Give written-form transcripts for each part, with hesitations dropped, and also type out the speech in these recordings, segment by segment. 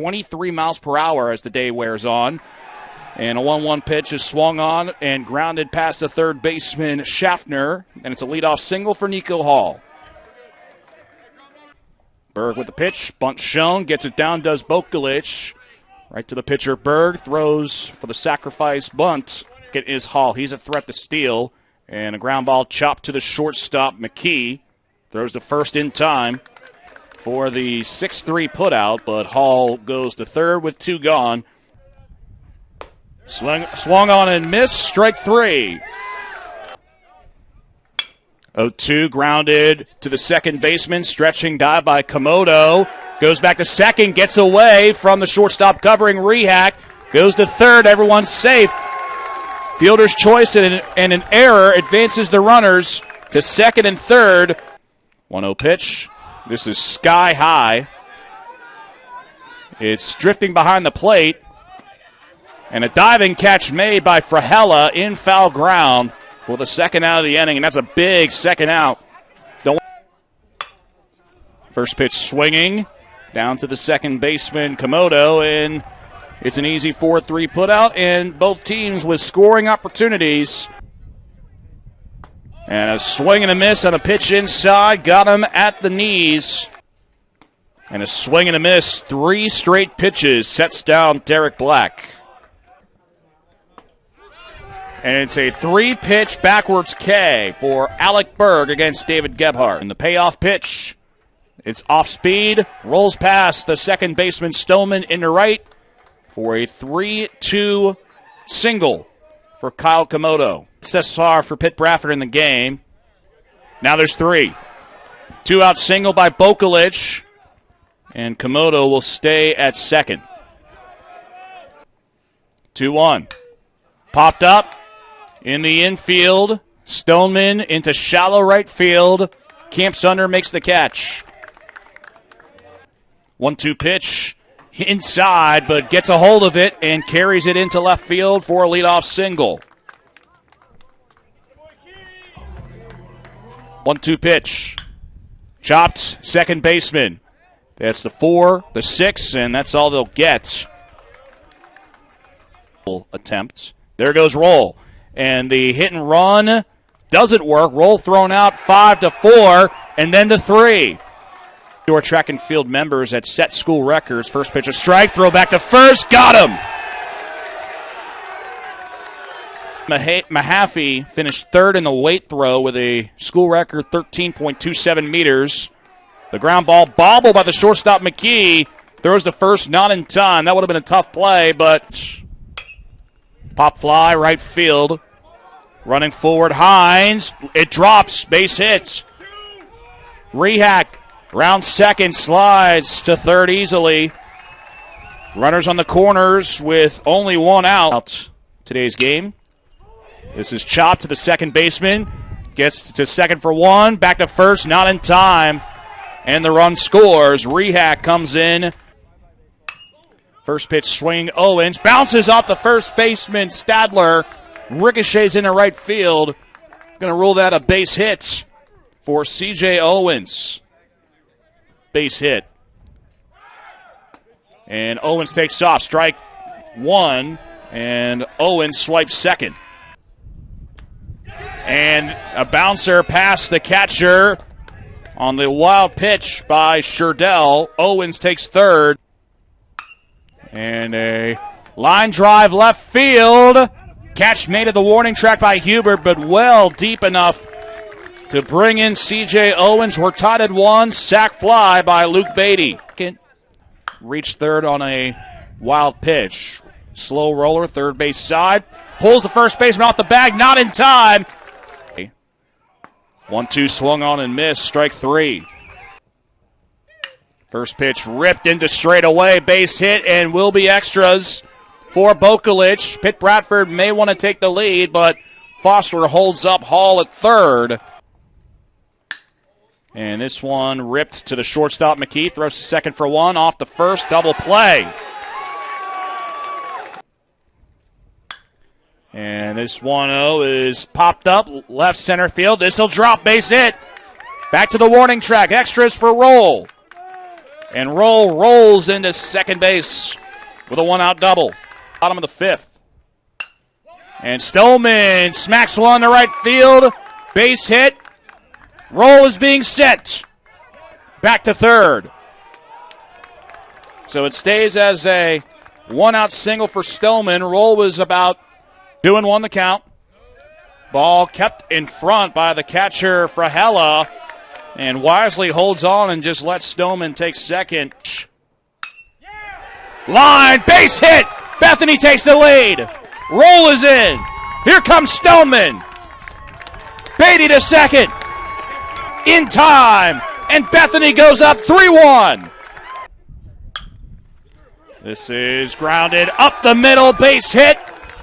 23 miles per hour as the day wears on. And a 1-1 pitch is swung on and grounded past the third baseman, Schaffner. And it's a leadoff single for Nico Hall. Berg with the pitch. Bunt shown. Gets it down, does Bokulich. Right to the pitcher, Berg. Throws for the sacrifice bunt. It is Hall. He's a threat to steal. And a ground ball chopped to the shortstop, McKee. Throws to first in time for the 6-3 putout, but Hall goes to third with 2 gone. Swung on and missed, strike 3. 0-2, grounded to the second baseman, stretching dive by Komodo. Goes back to second, gets away from the shortstop covering Rehak. Goes to third, everyone's safe. Fielder's choice and an error advances the runners to second and third. 1-0 pitch. This is sky high. It's drifting behind the plate. And a diving catch made by Frahella in foul ground for the second out of the inning. And that's a big second out. First pitch swinging down to the second baseman, Komodo. And it's an easy 4-3 putout. And both teams with scoring opportunities. And a swing and a miss on a pitch inside. Got him at the knees. And a swing and a miss. 3 straight pitches. Sets down Derek Black. And it's a 3-pitch backwards K for Alec Berg against David Gebhardt. And the payoff pitch. It's off speed. Rolls past the second baseman Stoneman into right for a 3-2 single for Kyle Komodo. SSR for Pitt-Bradford in the game. Now there's 3. 2-out single by Bokulich. And Komodo will stay at second. 2-1. Popped up in the infield. Stoneman into shallow right field. Camps under, makes the catch. 1-2 pitch inside, but gets a hold of it and carries it into left field for a leadoff single. 1-2 pitch. Chopped, second baseman. That's the 4, the 6, and that's all they'll get. Attempt. There goes Roll. And the hit and run doesn't work. Roll thrown out 5-4, and then to 3. Your track and field members at set school records. First pitch a strike, throw back to first, got him! Mahaffey finished third in the weight throw with a school record 13.27 meters. The ground ball bobbled by the shortstop McKee. Throws to first, not in time. That would have been a tough play, but pop fly, right field. Running forward, Hines. It drops, base hits. Rehak, round second, slides to third easily. Runners on the corners with only 1 out. Today's game. This is chopped to the second baseman. Gets to second for 1. Back to first, not in time. And the run scores. Rehak comes in. First pitch swing, Owens. Bounces off the first baseman, Stadler. Ricochets into right field. Going to rule that a base hit for C.J. Owens. Base hit. And Owens takes off. Strike 1. And Owens swipes second. And a bouncer past the catcher on the wild pitch by Sherdell. Owens takes third. And a line drive left field. Catch made at the warning track by Hubert, but well deep enough to bring in C.J. Owens. We're tied at 1. Sack fly by Luke Beatty. Reached third on a wild pitch. Slow roller, third base side. Pulls the first baseman off the bag, not in time. 1-2 swung on and missed, strike 3. First pitch ripped into straightaway, base hit, and will be extras for Bokulich. Pitt-Bradford may want to take the lead, but Foster holds up Hall at third. And this one ripped to the shortstop. McKee throws to second for 1, off the first, double play. And this 1-0 is popped up, left center field. This will drop, base hit. Back to the warning track, extras for Roll. And rolls into second base with a one-out double. Bottom of the fifth. And Stoneman smacks one to right field. Base hit. Roll is being set. Back to third. So it stays as a one-out single for Stoneman. Roll was about 2-1 the count. Ball kept in front by the catcher, Frahella, and wisely holds on and just lets Stoneman take second. Line, base hit! Bethany takes the lead. Roll is in. Here comes Stoneman. Beatty to second. In time, and Bethany goes up 3-1. This is grounded up the middle, base hit.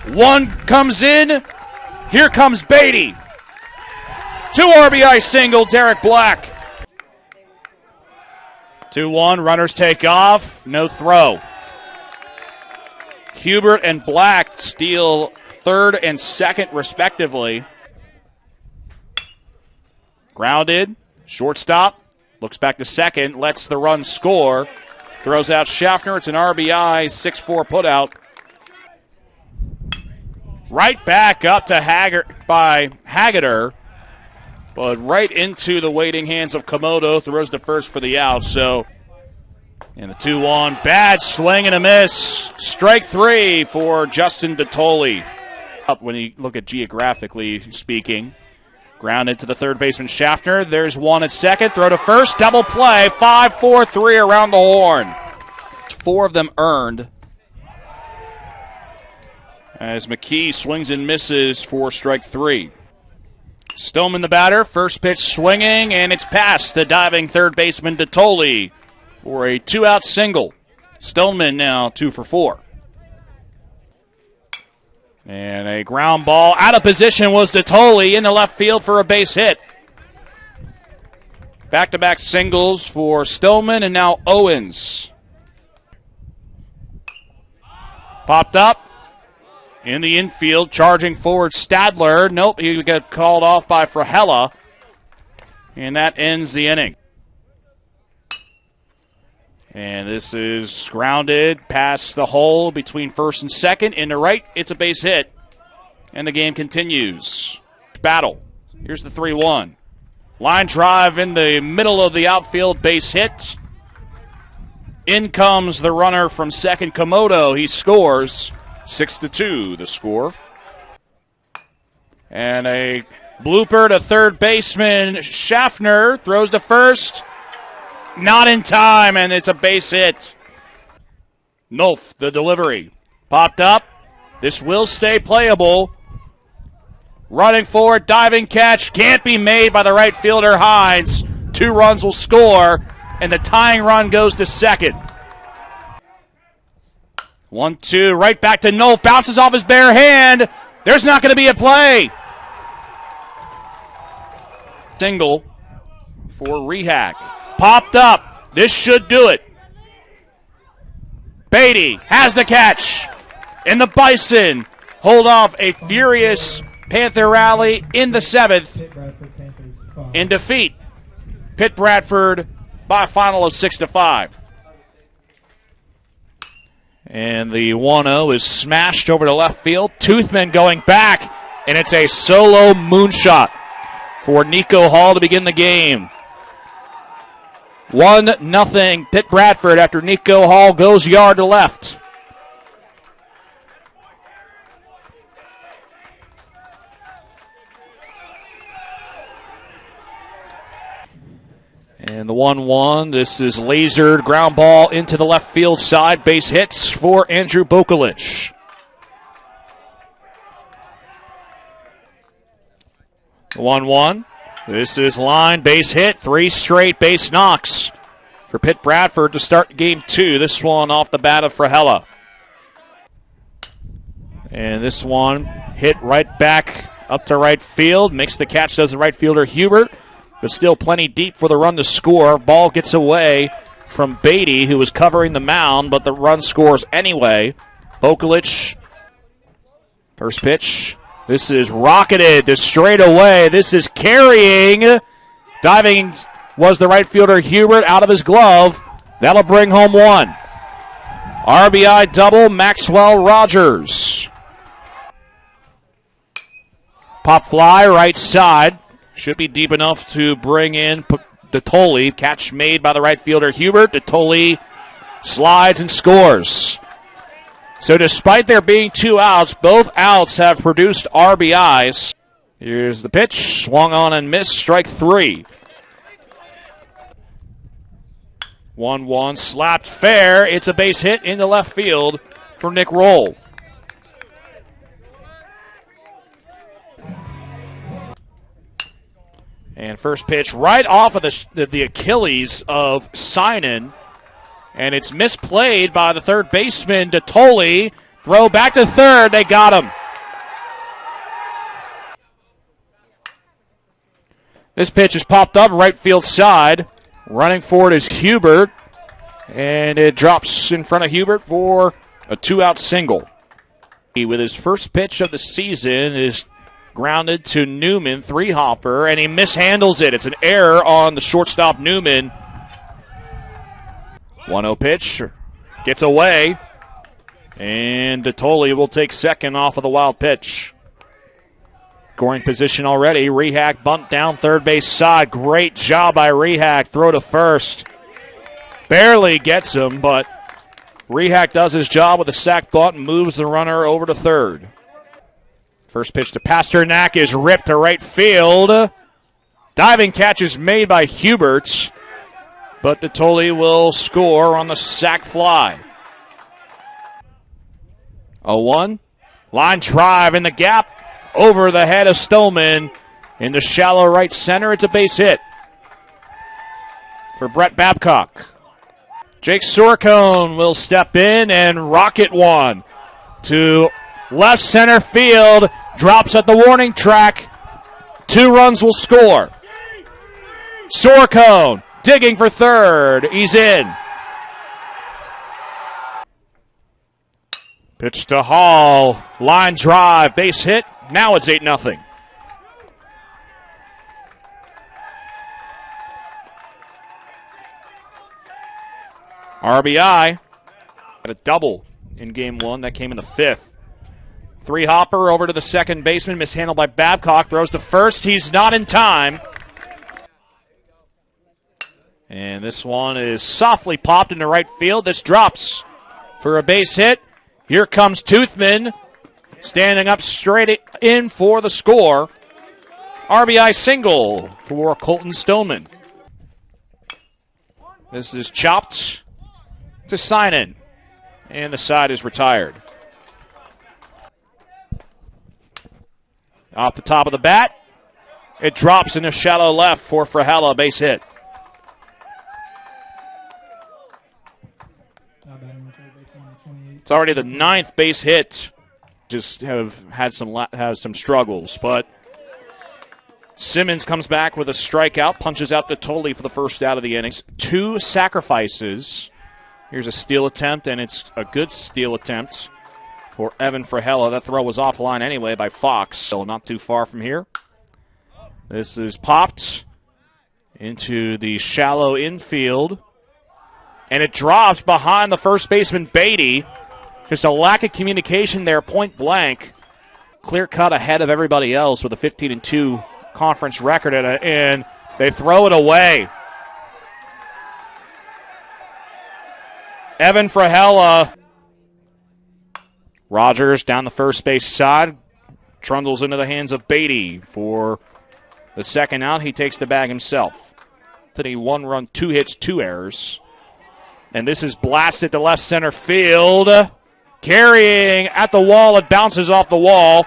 One comes in. Here comes Beatty. 2 RBI single, Derek Black. 2-1, runners take off, no throw. Hubert and Black steal third and second, respectively. Grounded, shortstop, looks back to second, lets the run score. Throws out Schaffner, it's an RBI, 6-4 putout. Right back up to Haggerter, but right into the waiting hands of Komodo. Throws to first for the out. So, and the 2-1, bad swing and a miss. Strike 3 for Justin DeToli. Up when you look at geographically speaking. Grounded to the third baseman Schaffner. There's one at second. Throw to first. Double play. 5-4-3 around the horn. 4 of them earned. As McKee swings and misses for strike 3. Stoneman the batter, first pitch swinging, and it's past the diving third baseman DeToli for a 2-out single. Stoneman now 2 for 4. And a ground ball out of position was DeToli into left field for a base hit. Back-to-back singles for Stoneman and now Owens. Popped up. In the infield, charging forward Stadler. Nope, he got called off by Frahella. And that ends the inning. And this is grounded past the hole between first and second. Into right, it's a base hit. And the game continues. Battle. Here's the 3-1. Line drive in the middle of the outfield, base hit. In comes the runner from second, Komodo. He scores. 6-2 the score. And a blooper to third baseman Schaffner. Throws to first. Not in time, and it's a base hit. Nolf, the delivery. Popped up. This will stay playable. Running forward, diving catch. Can't be made by the right fielder Hines. 2 runs will score, and the tying run goes to second. 1-2, right back to Nolf. Bounces off his bare hand. There's not going to be a play. Single for Rehack. Popped up. This should do it. Beatty has the catch. And the Bison hold off a furious Panther rally in the 7th in defeat Pitt-Bradford by a final of 6-5. And the 1-0 is smashed over to left field. Toothman going back, and it's a solo moonshot for Nico Hall to begin the game. 1-0 Pitt-Bradford after Nico Hall goes yard to left. And the 1-1, this is lasered ground ball into the left field side. Base hits for Andrew Bokulich. The 1-1, this is line, base hit, 3 straight base knocks for Pitt-Bradford to start game 2. This one off the bat of Frahella. And this one hit right back up to right field. Makes the catch, does the right fielder Hubert. But still plenty deep for the run to score. Ball gets away from Beatty, who was covering the mound, but the run scores anyway. Bokulich, first pitch. This is rocketed to straightaway. This is carrying. Diving was the right fielder Hubert out of his glove. That'll bring home one. RBI double, Maxwell Rogers. Pop fly, right side. Should be deep enough to bring in Detoli. Catch made by the right fielder Hubert. Detoli slides and scores. So despite there being 2 outs, both outs have produced RBIs. Here's the pitch. Swung on and missed. Strike 3. 1-1. Slapped fair. It's a base hit into left field for Nick Roll. And first pitch right off of the Achilles of Synan. And it's misplayed by the third baseman, Detoli. Throw back to third. They got him. This pitch is popped up right field side. Running for it is Hubert. And it drops in front of Hubert for a 2-out single. With his first pitch of the season is grounded to Newman, 3-hopper, and he mishandles it. It's an error on the shortstop Newman. 1-0 pitch. Gets away. And Detoli will take second off of the wild pitch. Scoring position already. Rehak bunt down third base side. Great job by Rehak. Throw to first. Barely gets him, but Rehak does his job with a sac bunt and moves the runner over to third. First pitch to Pasternak is ripped to right field. Diving catch is made by Hubert, but Detoli will score on the sac fly. 0-1. Line drive in the gap. Over the head of Stillman into shallow right center. It's a base hit for Brett Babcock. Jake Sorcone will step in and rocket one to left center field. Drops at the warning track. 2 runs will score. Sorcone digging for third. He's in. Pitch to Hall. Line drive. Base hit. Now it's 8-0. RBI. Had a double in game 1. That came in the 5th. 3-hopper over to the second baseman. Mishandled by Babcock. Throws to first. He's not in time. And this one is softly popped into right field. This drops for a base hit. Here comes Toothman. Standing up straight in for the score. RBI single for Colton Stillman. This is chopped to Synan. And the side is retired. Off the top of the bat. It drops into shallow left for Frahella. Base hit. It's already the 9th base hit. Just have had some struggles, but Simmons comes back with a strikeout, punches out Detoli for the first out of the innings. 2 sacrifices. Here's a steal attempt, and it's a good steal attempt for Evan Frahella. That throw was offline anyway by Fox, so not too far from here. This is popped into the shallow infield, and it drops behind the first baseman Beatty. Just a lack of communication there, point blank. Clear cut ahead of everybody else with a 15-2 conference record, and they throw it away. Evan Frahella. Rogers down the first base side. Trundles into the hands of Beatty for the second out. He takes the bag himself. 1 run, 2 hits, 2 errors. And this is blasted to left center field. Carrying at the wall, it bounces off the wall.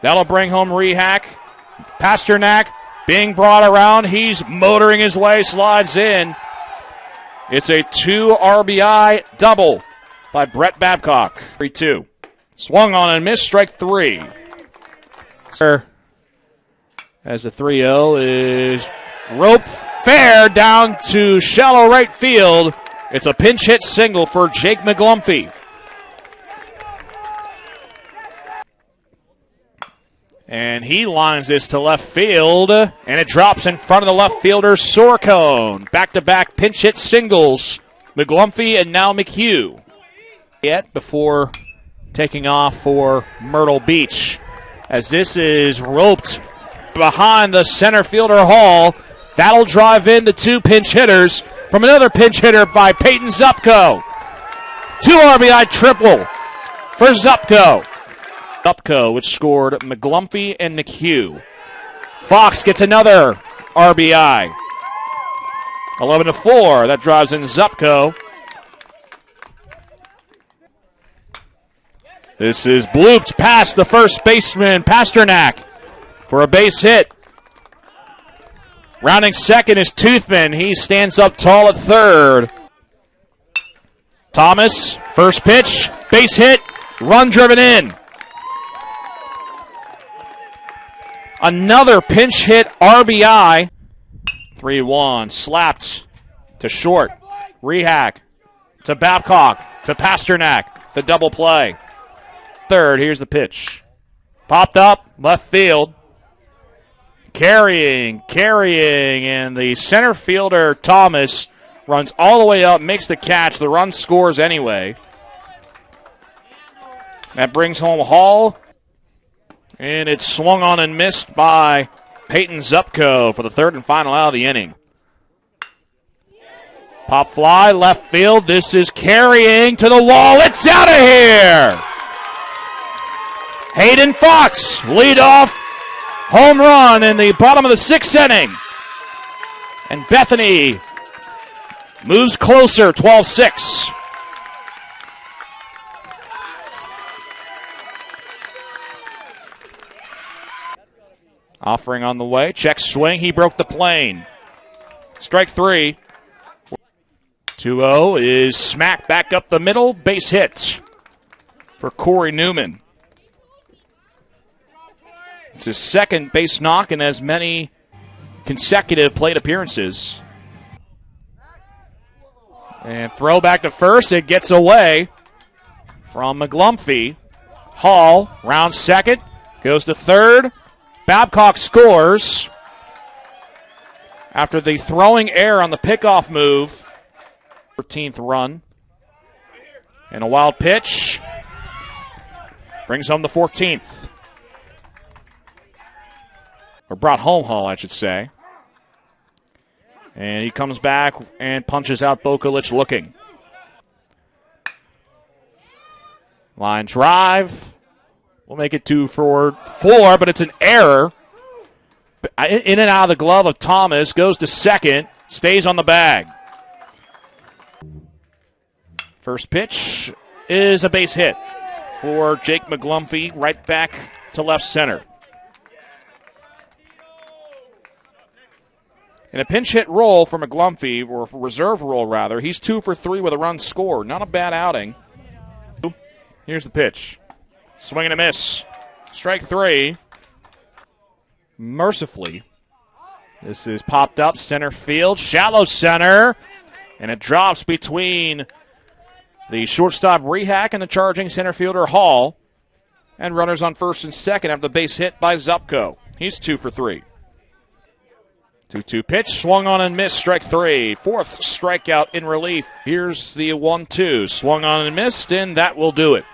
That'll bring home Rehak. Pasternak being brought around. He's motoring his way, slides in. It's a 2 RBI double by Brett Babcock. 3-2. Swung on and missed, strike 3. As the 3-0 is rope fair down to shallow right field. It's a pinch hit single for Jake McGlumphy. And he lines this to left field, and it drops in front of the left fielder, Sorcone. Back-to-back pinch hit singles McGlumphy, and now McHugh. Yet before taking off for Myrtle Beach, as this is roped behind the center fielder Hall. That'll drive in the two pinch hitters from another pinch hitter by Peyton Zupko. 2 RBI triple for Zupko. Zupko, which scored McGlumphy and McHugh. Fox gets another RBI. 11-4. That drives in Zupko. This is blooped past the first baseman, Pasternak, for a base hit. Rounding second is Toothman. He stands up tall at third. Thomas, first pitch, base hit, run driven in. Another pinch hit RBI. 3-1, slapped to short. Rehack to Babcock to Pasternak. The double play. Third, here's the pitch. Popped up, left field. Carrying, and the center fielder, Thomas, runs all the way up, makes the catch. The run scores anyway. That brings home Hall, and it's swung on and missed by Peyton Zupko for the third and final out of the inning. Pop fly, left field. This is carrying to the wall. It's out of here! Hayden Fox, lead off home run in the bottom of the 6th inning. And Bethany moves closer, 12-6. Offering on the way, check swing, he broke the plane. Strike 3. 2-0 is smacked back up the middle, base hit for Corey Newman. It's his second base knock in as many consecutive plate appearances. And throw back to first. It gets away from McGlumphy. Hall, round second, goes to third. Babcock scores after the throwing error on the pickoff move. 13th run. And a wild pitch. Brings home the 14th. Or brought home Hall, I should say. And he comes back and punches out Bokulich looking. Line drive. We'll make it 2-4, but it's an error. In and out of the glove of Thomas. Goes to second. Stays on the bag. First pitch is a base hit for Jake McGlumphy. Right back to left center. In a pinch hit roll for McGlumphy, or for reserve roll rather, he's 2 for 3 with a run scored. Not a bad outing. Here's the pitch. Swing and a miss. Strike 3. Mercifully, this is popped up center field, shallow center, and it drops between the shortstop Rehack and the charging center fielder Hall, and runners on first and second after the base hit by Zupko. He's 2 for 3. 2-2 pitch, swung on and missed, strike 3. Fourth strikeout in relief. Here's the 1-2. Swung on and missed, and that will do it.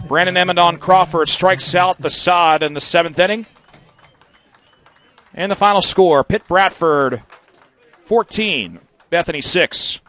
Brandon Emmondon Crawford strikes out the sod in the 7th inning. And the final score, Pitt-Bradford 14, Bethany 6.